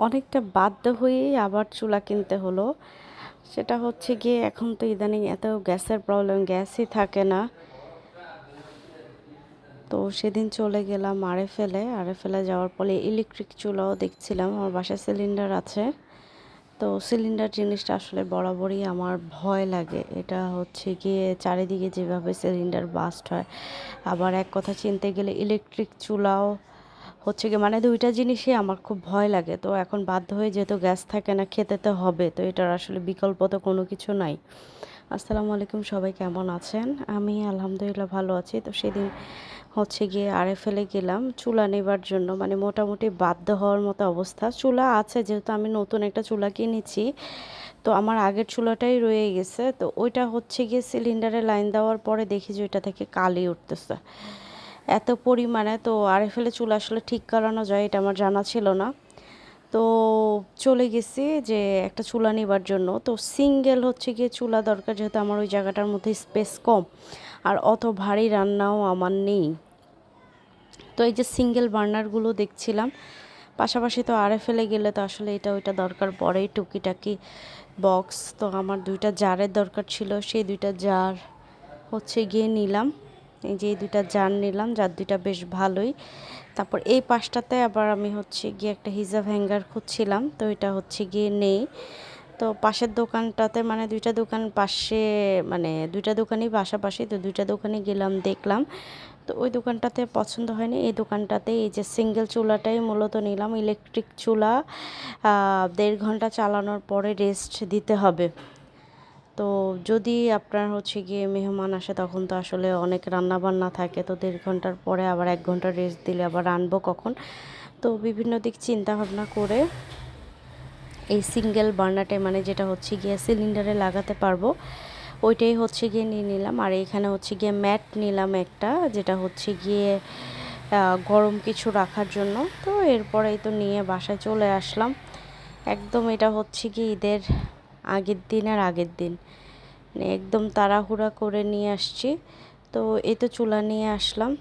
অনেকটা বাধ্য হয়েই আবার চুলা কিনতে হলো। সেটা হচ্ছে গিয়ে এখন তো ইদানিং এত গ্যাসের প্রবলেম, গ্যাসই থাকে না। তো সেদিন চলে গেলাম আরএফএলে যাওয়ার পরে ইলেকট্রিক চুলাও দেখছিলাম। আমার বাসায় সিলিন্ডার আছে, তো সিলিন্ডার জিনিসটা আসলে বরাবরই আমার ভয় লাগে। এটা হচ্ছে গিয়ে চারিদিকে যেভাবে সিলিন্ডার বাস্ট হয়, আবার এক কথা চিনতে গেলে ইলেকট্রিক চুলাও হচ্ছে গিয়ে মানে দুইটা জিনিসই আমার খুব ভয় লাগে। তো এখন বাধ্য হয়ে যেহেতু গ্যাস থাকে না, খেতে তো হবে, তো এটার আসলে বিকল্প তো কোনো কিছু নাই। আসসালামু আলাইকুম, সবাই কেমন আছেন? আমি আলহামদুলিল্লাহ ভালো আছি। তো সেদিন হচ্ছে গিয়ে আরএফএলে গেলাম চুলা নেবার জন্য, মানে মোটামুটি বাধ্য হওয়ার মতো অবস্থা। চুলা আছে যেহেতু আমি নতুন একটা চুলা কিনেছি, তো আমার আগের চুলাটাই রয়ে গেছে। তো ওইটা হচ্ছে গিয়ে সিলিন্ডারে লাইন দেওয়ার পরে দেখি যে ওইটা থেকে কালি উঠতেছে এত পরিমাণে। তো আরএফএলে চুলা আসলে ঠিক করানো যায় এটা আমার জানা ছিল না। তো চলে গেছি যে একটা চুলা নেবার জন্য। তো সিঙ্গেল হচ্ছে গিয়ে চুলা দরকার, যেহেতু আমার ওই জায়গাটার মধ্যে স্পেস কম আর অত ভারী রান্নাও আমার নেই। তো এই যে সিঙ্গেল বার্নারগুলো দেখছিলাম, পাশাপাশি তো আরএফএলে গেলে তো আসলে এটা ওইটা দরকার পড়েই, টুকিটাকি বক্স। তো আমার দুইটা জারের দরকার ছিল, সেই দুইটা জার হচ্ছে গিয়ে নিলাম। এই যে এই দুইটা জার নিলাম, জার দুইটা বেশ ভালোই। তারপর এই পাশটাতে আবার আমি হচ্ছে গিয়ে একটা হিজাব হ্যাঙ্গার খুঁজছিলাম, তো এটা হচ্ছে গিয়ে নেই। তো পাশের দোকানটাতে মানে দুইটা দোকান পাশে, মানে দুইটা দোকানই পাশাপাশি, তো দুইটা দোকানে গেলাম, দেখলাম। তো ওই দোকানটাতে পছন্দ হয়নি, এই দোকানটাতে এই যে সিঙ্গেল চুলাটাই মূলত নিলাম। ইলেকট্রিক চুলা 1.5 ঘন্টা চালানোর পরে রেস্ট দিতে হবে। তো যদি আপনার হচ্ছে গিয়ে মেহমান আসে তখন তো আসলে অনেক রান্না বান্না থাকে, তো 1.5 ঘন্টার পরে আবার 1 ঘন্টা রেস্ট দিলে আবার রানবো কখন। তো বিভিন্ন দিক চিন্তা ভাবনা করে এই সিঙ্গেল বার্নারটাই, মানে যেটা হচ্ছে গিয়ে সিলিন্ডারে লাগাতে পারবো, ওইটাই হচ্ছে গিয়ে নিয়ে নিলাম। আর এখানে হচ্ছে গিয়ে ম্যাট নিলাম একটা, যেটা হচ্ছে গিয়ে গরম কিছু রাখার জন্য। তো এরপরেই তো নিয়ে বাসায় চলে আসলাম। একদম এটা হচ্ছে কি ঈদের আগের দিন মানে একদম তাড়াহুড়া করে নিয়ে আসছি। তো এই তো চুলা নিয়ে আসলাম।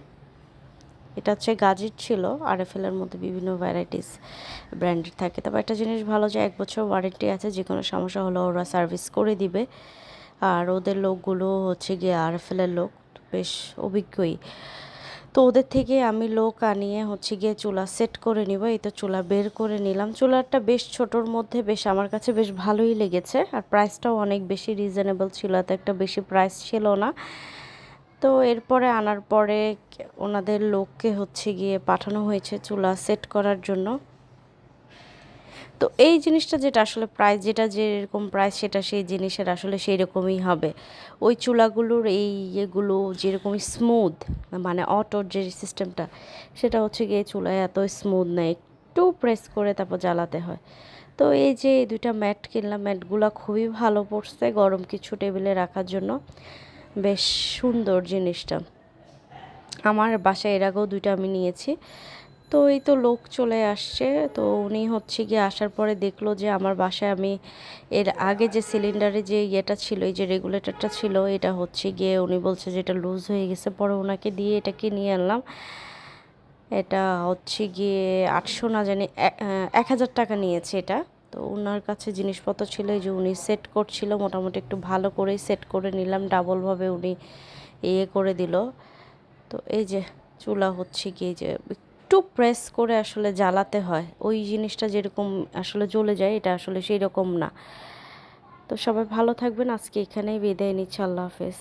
এটা হচ্ছে গাজির ছিল। আরএফএলের মধ্যে বিভিন্ন ভ্যারাইটিস ব্র্যান্ডের থাকে। তবে একটা জিনিস ভালো যে 1 বছর ওয়ারেন্টি আছে, যে কোনো সমস্যা হলে ওরা সার্ভিস করে দিবে। আর ওদের লোকগুলো হচ্ছে গিয়ে আরএফএলের লোক, বেশ অভিজ্ঞই। তো ওদের থেকে আমি লোক আনিয়ে হচ্ছে গিয়ে চুলা সেট করে নিব। এই তো চুলা বের করে নিলাম। চুলাটা বেশ ছোটোর মধ্যে বেশ আমার কাছে বেশ ভালোই লেগেছে, আর প্রাইসটাও অনেক বেশি রিজনেবল ছিল, এত একটা বেশি প্রাইস ছিল না। তো এরপরে আনার পরে ওনাদের লোককে হচ্ছে গিয়ে পাঠানো হয়েছে চুলা সেট করার জন্য। তো এই জিনিসটা যেটা আসলে প্রাইস, যেটা যেরকম প্রাইস সেটা সেই জিনিসের আসলে সেই রকমই হবে। ওই চুলাগুলোর এই ইয়েগুলো যেরকম স্মুথ, মানে অটোর যে সিস্টেমটা, সেটা হচ্ছে গিয়ে চুলায় এত স্মুথ না, একটু প্রেস করে তারপর জ্বালাতে হয়। তো এই যে এই দুইটা ম্যাট কিনলাম, ম্যাটগুলো খুবই ভালো পড়ছে গরম কিছু টেবিলে রাখার জন্য, বেশ সুন্দর জিনিসটা। আমার বাসায় এর আগেও দুইটা আমি নিয়েছি। তো এই তো লোক চলে আসছে। তো উনি হচ্ছে গিয়ে আসার পরে দেখলো যে আমার বাসায় আমি এর আগে যে সিলিন্ডারে যে ইয়েটা ছিল, এই যে রেগুলেটরটা ছিল, এটা হচ্ছে গিয়ে উনি বলছে যে এটা লুজ হয়ে গেছে। পরে ওনাকে দিয়ে এটাকে নিয়ে আনলাম। এটা হচ্ছে গিয়ে 800 না জানি 1000 টাকা নিয়েছে এটা। তো ওনার কাছে জিনিসপত্র ছিল, এই যে উনি সেট করছিল, মোটামুটি একটু ভালো করেই সেট করে নিলাম, ডাবলভাবে উনি ইয়ে করে দিল। তো এই যে চুলা হচ্ছে কি যে একটু প্রেস করে আসলে জ্বালাতে হয়, ওই জিনিসটা যেরকম আসলে জ্বলে যায়, এটা আসলে সেই রকম না। তো সবাই ভালো থাকবেন, আজকে এখানেই বিদায় নিচ্ছি, আল্লাহ হাফেজ।